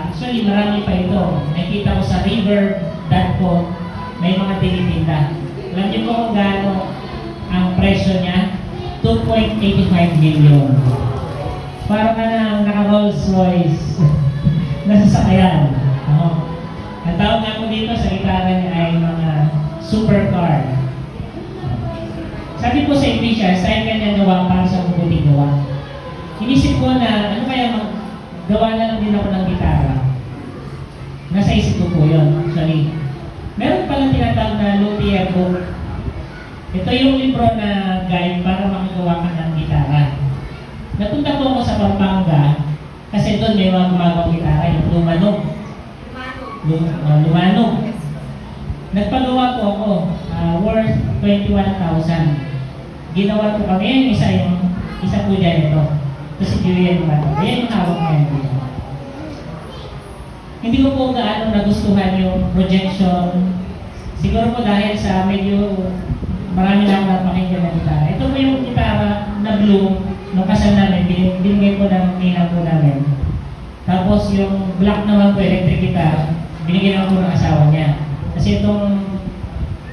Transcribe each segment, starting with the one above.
actually marami pa ito. Nakita ko sa river.com, may mga tinitinda. Alam niyo po kung gaano ang presyo niya? 2.85 million. Parang na naka Rolls Royce na sasakyan. Ang tawag nga po dito sa gitara niya ay mga supercar. Sabi ko sa Indonesia, style kanya gawa para sa mabuting gawa. Inisip ko na ano kaya gawa na lang din ako ng gitara. Nasa isip ko po yun, actually. Meron palang tinatawag na luthier book. Ito yung libro na guide para makagawa ka ng gitara. Napunta po ako sa Pampanga kasi doon may mga gumagawang gitara, yung lumanog. Lumanog. Nagpagawa po ako, worth 21,000. Ginawa po kami, isa po dyan ito. Ito si Julian Lumanog. Ayan yung hawak ngayon dito. Hindi ko po gaano nagustuhan yung projection. Siguro po dahil sa medyo marami na akong napakinggan na gitara. Ito po yung gitara na blue nung kasal namin, binigay po ng ninang po namin. Tapos yung black naman po, electric guitar, binigyan ako ng asawa niya. Kasi itong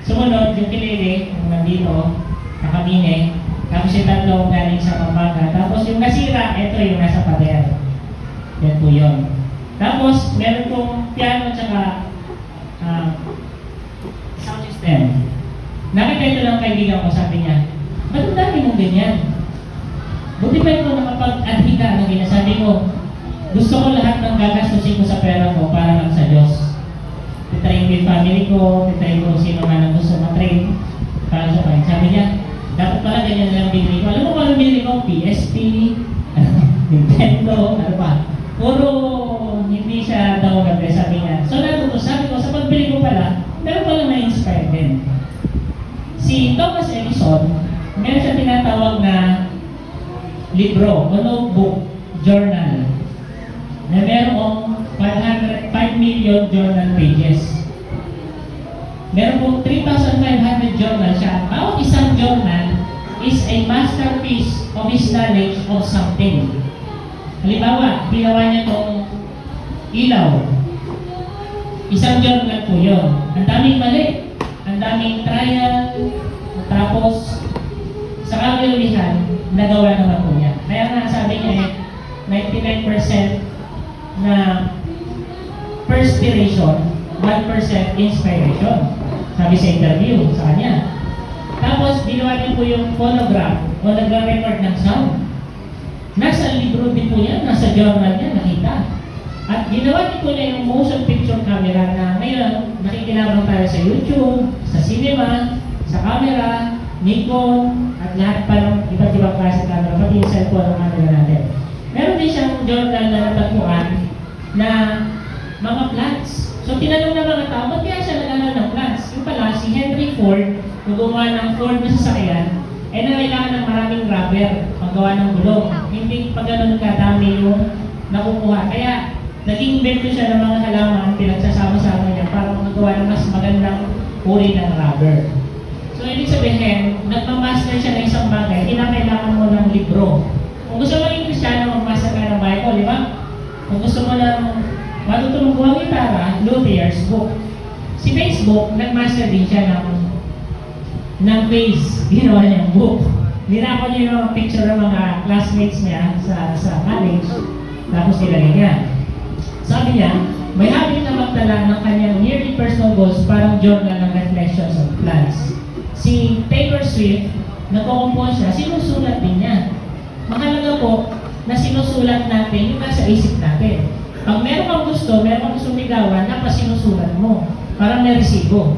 sumunod, yung kilili, yung nandito, nakabine, tapos yung tatlo galing sa Pampanga. Tapos yung nasira, ito yung nasa pader. Yan po yun. Tapos, meron pong piano at saka sound system. Nakita ito ng kaibigan ko, sabi niya, ba't ang dami mong ganyan? Buti pa ito nakapag-adhi ka ng ginasabi ko. Gusto ko lahat ng gagastusin ko sa pera ko para lang sa Diyos. Titrain ko yung family ko, titrain ko sino man ang gusto matrain para sa kanya. Sabi niya, dapat pala ganyan lang binili ko. Alam mo kung ano binili ko? PSP, Nintendo, ano pa. Puro hindi siya daw gabi, sabi niya. So sabi ko, sa pagbili ko pala, meron pala na-inspire din. Si Thomas Edison, meron siya tinatawag na libro o notebook, journal, na merong 5 million journal pages. Meron pong 3,500 journal siya. Bawat isang journal is a masterpiece of his knowledge of something. Halimbawa, ginawa niya itong ilaw. Isang journal po yun. Ang daming mali. Ang daming trial. Tapos, sa kawilulihan, nagawa naman po niya. Kaya nga sabi niya 99% na perspiration, 1% inspiration. Sabi sa interview sa kanya. Tapos, ginawa niya po yung phonograph o nagre-record ng sound. Nasa libro din po yan, nasa journal niya, nakita. At ginawa niya po niya yung motion picture camera na ngayon, nakikinabang tayo sa YouTube, sa cinema, sa camera, Nikon, at lahat pa ng iba't ibang klase camera, pati yung cellphone ng camera natin. Meron din siyang journal na natagpuan na mga plants. So tinanong ng mga tao, ba't kaya siya nag-aral ng plants? Yung pala, si Henry Ford, nung gumawa ng Ford na sasakyan, ay nangailangan ng maraming rubber paggawa ng gulong. Hindi pa ganun kadami yung nakukuha. Kaya naging invento siya ng mga halaman, pinagsasama-sama niya para magawa ng mas magandang uri ng rubber. So ibig sabihin, nagmamaster siya ng isang bagay, kinakailangan mo ng libro. Kung gusto mo yung Kristiyano, magmaster ka ng Bible, di ba? Kung gusto mo ng matutulong buwang gitara, Luther's book. Si Facebook, nagmaster din siya ng face, ginawa niyang book. Nirapan niya yung mga picture ng mga classmates niya sa college, tapos nilagay niya. Sabi niya, may habit na magtala ng kanyang nearly personal goals parang journal ng reflections of plans. Si Taylor Swift, nagko-compose siya, sinusulat din niya. Mahalaga po na sinusulat natin yung nasa isip natin. Pag meron kang gusto, meron kang gustong ligawan, napasinusulat mo. Parang may resibo.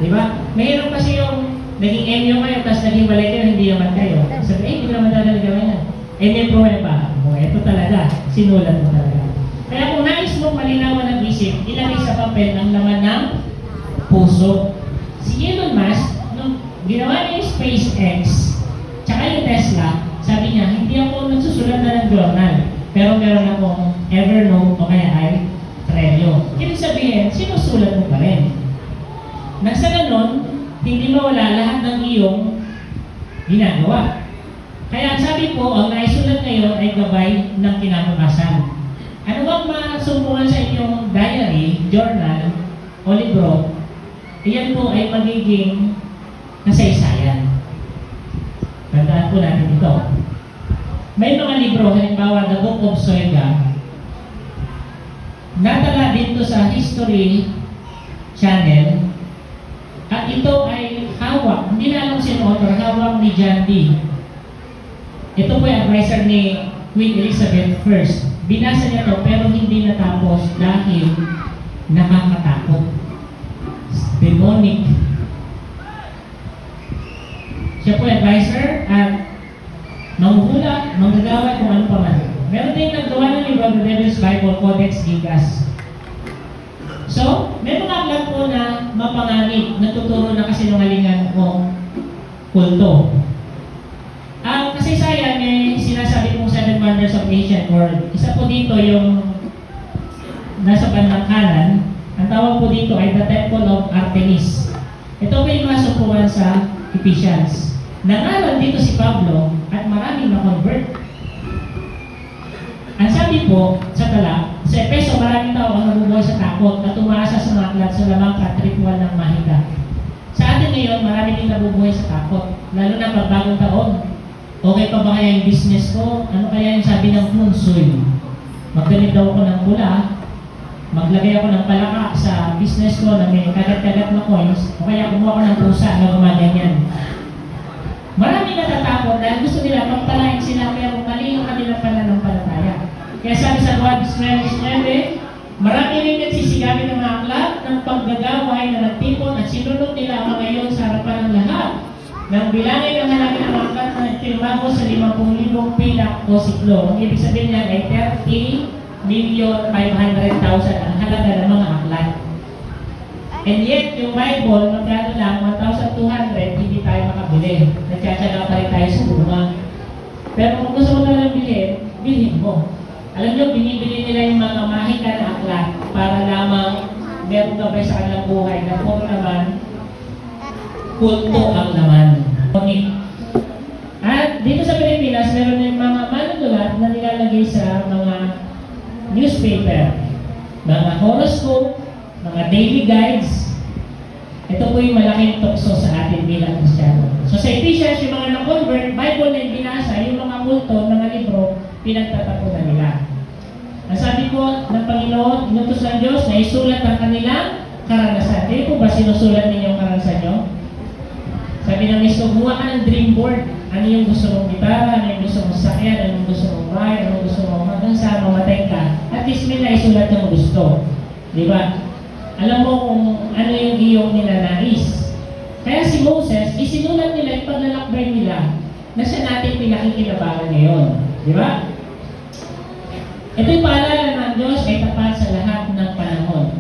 Di ba? Mayroon kasi yung naging MU kayo, tapos naging walay kayo, hindi naman kayo. Sabi, hindi naman talaga gawin yan. May pruweba. Ito talaga, sinulat mo talaga. Kaya kung nais mo malinawan ang isip, ilagay sa papel ang laman ng puso. Si Elon Musk, nung ginawa niya yung SpaceX, tsaka yung Tesla, sabi niya, hindi ako nagsusulat na ng journal, pero meron akong Evernote o kaya ay Trello. Ibig sabihin, sinusulat mo pa rin. Nang sa ganon, hindi mawala lahat ng iyong ginagawa. Kaya sabi ko, ang naisulat ngayon ay gabay ng kinabukasan. Ano bang masumpungan sa inyo diary, journal, o libro, iyan po ay magiging kasaysayan. Tandaan po natin ito. May mga libro, halimbawa The Book of Soyga, natala dito sa History Channel, at ito ay hawak, hindi na alam sino author, hawak ni John Dee. Ito po ay advisor ni Queen Elizabeth I. Binasa niya to pero hindi natapos dahil nakakatakot. Demonic. Siya po ay advisor at manghuhula, manggagawa kung ano pa man. Meron din naggawa ng libro, The Devil's Bible, Codex Gigas. So, may mga aklat po na mapanganib, natuturo na kasinungalingan o kulto. Ang kasaysayan may sinasabi kong 7 Wonders of Ancient World. Isa po dito yung nasa bandang kanan. Ang tawag po dito ay The Temple of Artemis. Ito po yung masumpungan sa Ephesians. Nangaral dito si Pablo at maraming na-convert. Ang sabi po sa tala, sa Efeso maraming tao ang nabubuhay sa takot at tumaasa sa mga aklat sa lamang katrituan ng mahika. Sa atin ngayon, marami din nabubuhay sa takot, lalo na pag bagong taon. Okay pa ba kaya yung business ko? Ano kaya yung sabi ng Funsoy? Magganit daw ako ng pula, maglagay ako ng palaka sa business ko na may kagat-kagat na coins, o kaya kumuha ko ng pusa na gumaganyan. Marami natatakot dahil gusto nila magpalain sila pero mali yung kanilang pananampalataya. Kaya sabi sa Luwabis 9:9, marami rin nagsisigabi ng mga aklat ng paggagaway na nagtipon at sinunod nila ang mga iyon sa harapan ng lahat. Nang bilangin ang halaga ng mga aklat na nagtirmago sa 50,000 pilak o siklo. Ang ibig sabihin niyan ay 30,500,000 ang halaga ng mga aklat. And yet, yung Bible, magkano lang, 1,200, hindi tayo makabili. Nagtsatsaga pa rin tayo sa bunga. Pero kung gusto mo na lang bilhin, bilhin mo. Alam nyo, binibili nila yung mga mahika na aklat para lamang meron gabay sa kanilang buhay na puro naman kulto ang laman. At dito sa Pilipinas, meron yung mga manunulat na nilalagay sa mga newspaper, mga horoscope, mga daily guides. Ito po yung malaking tukso sa atin bilang Kristiyano. So sa Ephesians, yung mga na-convert, Bible na yung binasa, yung mga kulto, mga libro, pinagtatapunan nila. Ang sabi po ng Panginoon, inutos ng Diyos na isulat ang kanilang karanasan. Kayo po ba sinusulat ninyo ang karanasan nyo? Sabi ng Misto, gumawa ka ng dream board. Ano yung gusto mong gitara, ano yung gusto mong sakyan, ano yung gusto mong bahay, ano yung gusto mong hanggang sa mamatay ka. At least may naisulat yung gusto. Di ba? Alam mo kung ano yung iyong nilalais. Kaya si Moses, isinulat nila yung paglalakbay nila na siya natin pinakikinabangan ngayon. Di ba? Ito yung paalala ng Diyos ay tapat sa lahat ng panahon.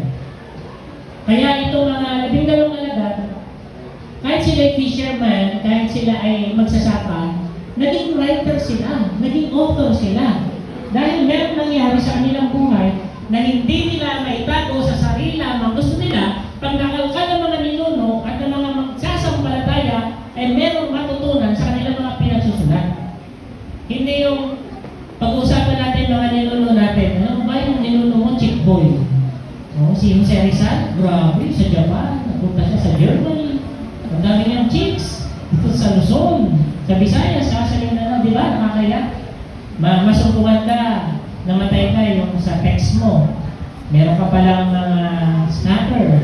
Kaya itong mga 12 alagad, kahit sila ay fisherman, kahit sila ay magsasaka, naging writer sila, naging author sila. Dahil meron nangyari sa kanilang buhay na hindi nila maitago sa sarili lamang. Gusto nila, pag nakalkal ng mga ninuno at ng mga magsasampalataya, ay merong matutunan sa kanilang mga pinagsusulat. Hindi yung pag-uusapan natin mga ninuno natin. Ano ba yung ninuno mo? Chick boy. Oh, si Jose Rizal, grabe, sa Japan, napunta siya sa Germany. Ang dami niyang chicks. Ito sa Luzon, sa Visayas, sa Mindanao, di ba? Nakakaya. Masungkuhan ka, namatay ka yung sa text mo. Meron ka palang mga snacker.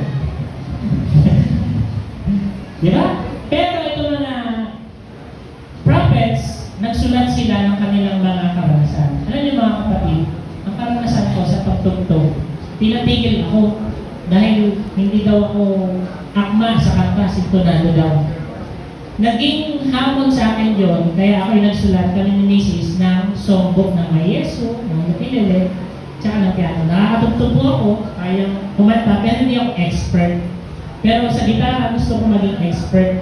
Di ba? Pero ito mga prophets, nagsulat sila ng kanilang mga karanasan. Alam niyo mga kapatid, ang karanasan ko sa pagtugtog, pinatigil ako dahil hindi daw ako akma sa kanta, sintonado daw. Naging hamon sa akin yun, kaya ako'y nagsulat kami ni Mrs. ng songbook ng Mayeso, ng Ukulele, tsaka ng piano. Nakakatugtog po ako, kayang kumanta, pero hindi ako expert. Pero sa gitara, gusto ko maging expert.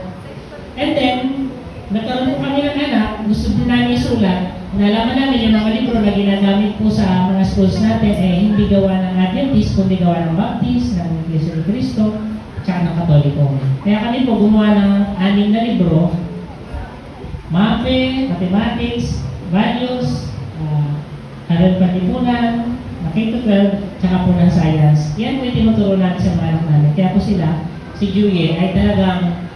And then, nagkaroon po kami ng anak, gusto din namin isulat. Nalaman namin yung mga libro na ginagamit po sa mga schools natin, hindi gawa ng Adventist, kundi gawa ng Baptist, ng Iglesia ni Cristo, tsaka ng Katoliko. Kaya kami po gumawa ng 6 na libro, MAPE, Mathematics, Values, Aral Panlipunan, na K-12, tsaka po ng science. Yan po yung tinuturo natin sa mga anak namin. Kaya po sila, si Julie, ay talagang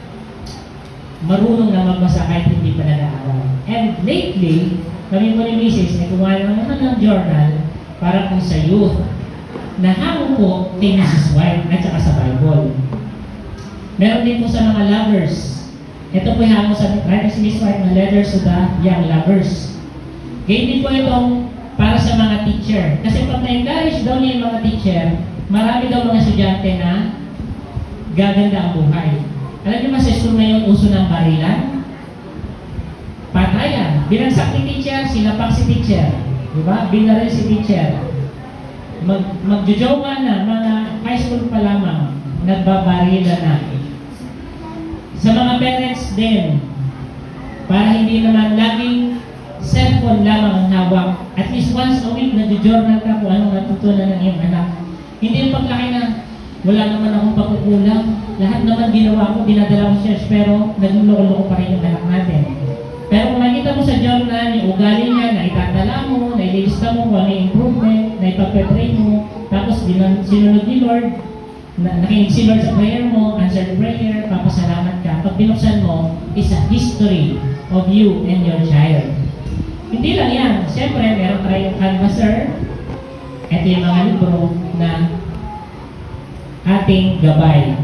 marunong na magbasa kahit hindi pa nag-aaral. And lately, kami po ni Mrs. ay gumawa naman ng journal para po sa youth na hango po kay Mrs. White at saka sa Bible. Meron din po sa mga lovers. Ito po yung hango sa writing si Mrs. White na letters to the young lovers. Ganyan din po itong para sa mga teacher. Kasi pag na-encourage daw niya yung mga teacher, marami daw mga estudyante na gaganda ang buhay. Alam niyo ba sa school ngayon uso ng barilan? Patayan. Binagsak ni teacher, sinapak si teacher. Diba? Binaril si teacher. Magjojowa na, mga high school pa lamang, nagbabarila na. Sa mga parents din, para hindi naman laging cellphone lamang ang hawak. At least once a week, nag-journal ka kung anong natutunan ng iyong anak. Hindi yung paglaki na, wala naman akong pagkukulang. Lahat naman ginawa ko, dinadala ko sa church, pero nagluloko-loko pa rin yung anak natin. Pero kung makita mo sa journal, yung ugali niya, na itatala mo, na ililista mo kung ano yung improvement, na ipag-pray mo, tapos sinunod ni Lord, nakinig si Lord sa prayer mo, answered prayer, papasalamat ka. Pag binuksan mo, is a history of you and your child. Hindi lang yan. Siyempre, meron tayong canvasser. Ito yung mga libro na ating gabay.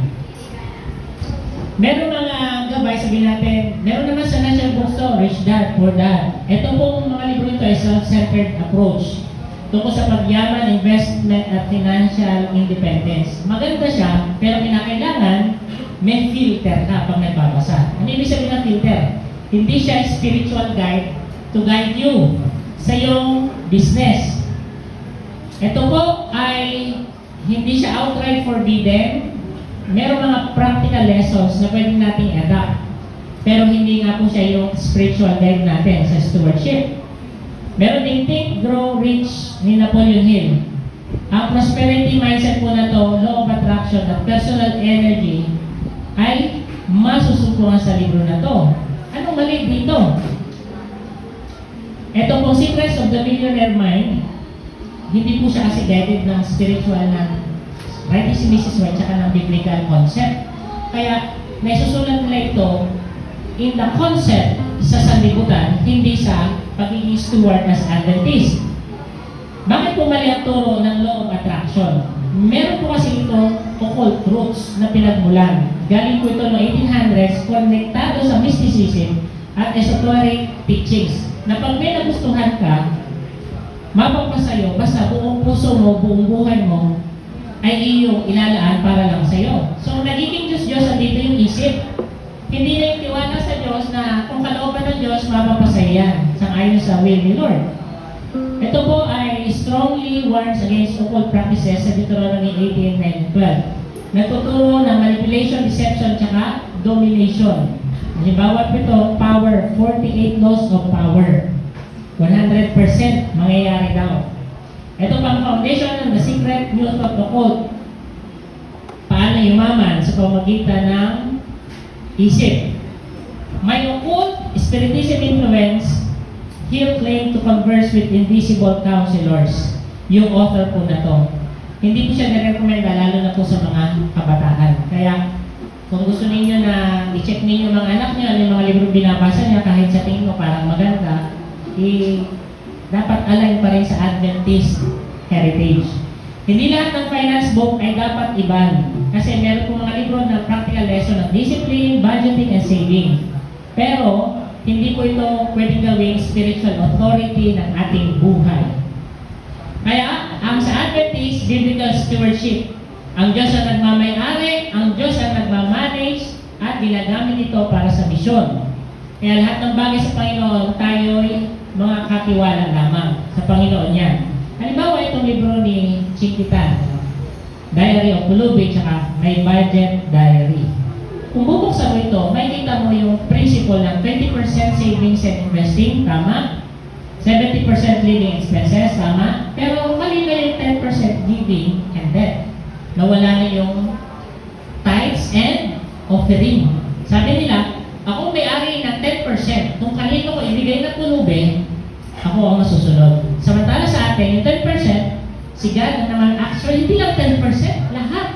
Meron mga gabay, sabihin natin, meron naman sa National Bookstore, Rich Dad, Poor Dad. Ito pong mga libro ito ay self-centered approach tungkol sa pagyaman, investment, at financial independence. Maganda siya, pero kinakailangan may filter ka pag nagbabasa. Ano ibig sabihin ng filter? Hindi siya spiritual guide to guide you sa iyong business. Ito po ay hindi siya outright forbidden. Meron mga practical lessons na pwede nating adapt. Pero hindi nga po siya yung spiritual guide natin sa stewardship. Meron din Think, Grow, Rich ni Napoleon Hill. Ang prosperity mindset po na to, law of attraction at personal energy ay masusukuran sa libro na to. Anong mali dito? Ito pong Secrets of the Millionaire Mind, hindi po siya kasi guided ng spiritual na writing si Mrs. White tsaka ng biblical concept. Kaya, naisusulat nila ito in the concept sa sanlibutan, hindi sa pagiging steward as Adventist. Bakit po mali ang turo ng law of attraction? Meron po kasi ito occult truths na pinagmulan. Galing po ito noong 1800s, konektado sa mysticism at esoteric teachings. Na pag may nagustuhan ka, mapagpasayo, basta buong puso mo, buong buhay mo, ay iyong ilalaan para lang sa'yo. So, nagiging Diyos andito yung isip. Hindi na yung tiwala sa Diyos na kung kalooban ng Diyos, mapapasaya yan, sang-ayon sa will ni Lord. Ito po ay strongly warns against occult practices sa Deuteronomy 18:9-12. Nagtuturo ng manipulation, deception, tsaka domination. Halimbawa po ito, power, 48 laws of power. 100% mangyayari daw. Ito pang foundation ng the secret youth of the occult. Paano yumaman sa pamagitan ng isip. May occult spiritism influence, he'll claim to converse with invisible counselors. Yung author po na to. Hindi po siya nare-recommenda, lalo na po sa mga kabataan. Kaya, kung gusto ninyo na i-check ninyo mga anak niyo, yung mga libro binabasa niya, kahit sa tingin mo parang maganda, dapat align pa rin sa Adventist heritage. Hindi lahat ng finance book ay dapat iban. Kasi meron po mga libro na practical lesson ng discipline, budgeting, and saving. Pero, hindi po ito pwedeng gawing spiritual authority ng ating buhay. Kaya, ang sa Adventist, biblical stewardship. Ang Diyos ang nagmamay-ari, ang Diyos ang nagmamanage, at ginagamit ito para sa misyon. Kaya lahat ng bagay sa Panginoon, tayo'y mga katiwala lamang sa Panginoon yan. Halimbawa, itong libro ni Chiquitan, Diary of Pulubi, tsaka My Budget Diary. Kung bubuksan mo ito, makikita mo yung principle ng 20% savings and investing, tama? 70% living expenses, tama? Pero mali na yung 10% giving and debt. Nawala na yung tithes and offering. Sabi nila, ako may-ari ng 10%. Kung kanino ko ibigay na pulubi, ako ang masusunod. Samantala sa atin, yung 10%, Si God naman, actually, hindi lang 10%, lahat.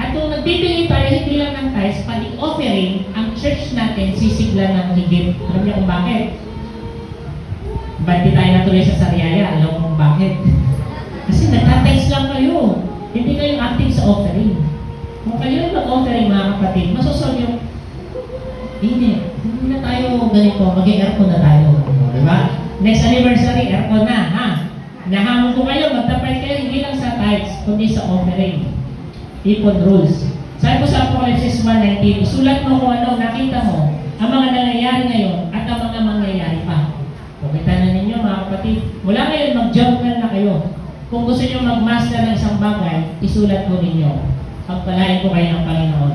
At kung nagbibigay tayo, hindi lang ng tithes, pati offering, ang church natin sisigla ng higit. Alam niyo kung bakit? Ba't di tayo natuloy sa Sariaya? Alam mo kung bakit? Kasi nagtatights lang kayo. Hindi kayo active sa offering. Kung kayo mag-offering, mga kapatid, masusol yung hindi na tayo ganito, mag-aircon na tayo. Diba? Next anniversary, aircon na, ha? Nahamon ko kayo, magtapay kayo, hindi lang sa tithes, kundi sa offering. Ipon rules. Sabi ko sa Apocalypse 1:19, isulat mo kung ano, nakita mo, ang mga nangyayari ngayon at ang mga mangyayari pa. Kukita na ninyo, mga kapatid, mula ngayon, mag-journal na kayo. Kung gusto nyo mag-master ng isang bagay, isulat mo ninyo. Pagpalain ko kayo ng Panginoon.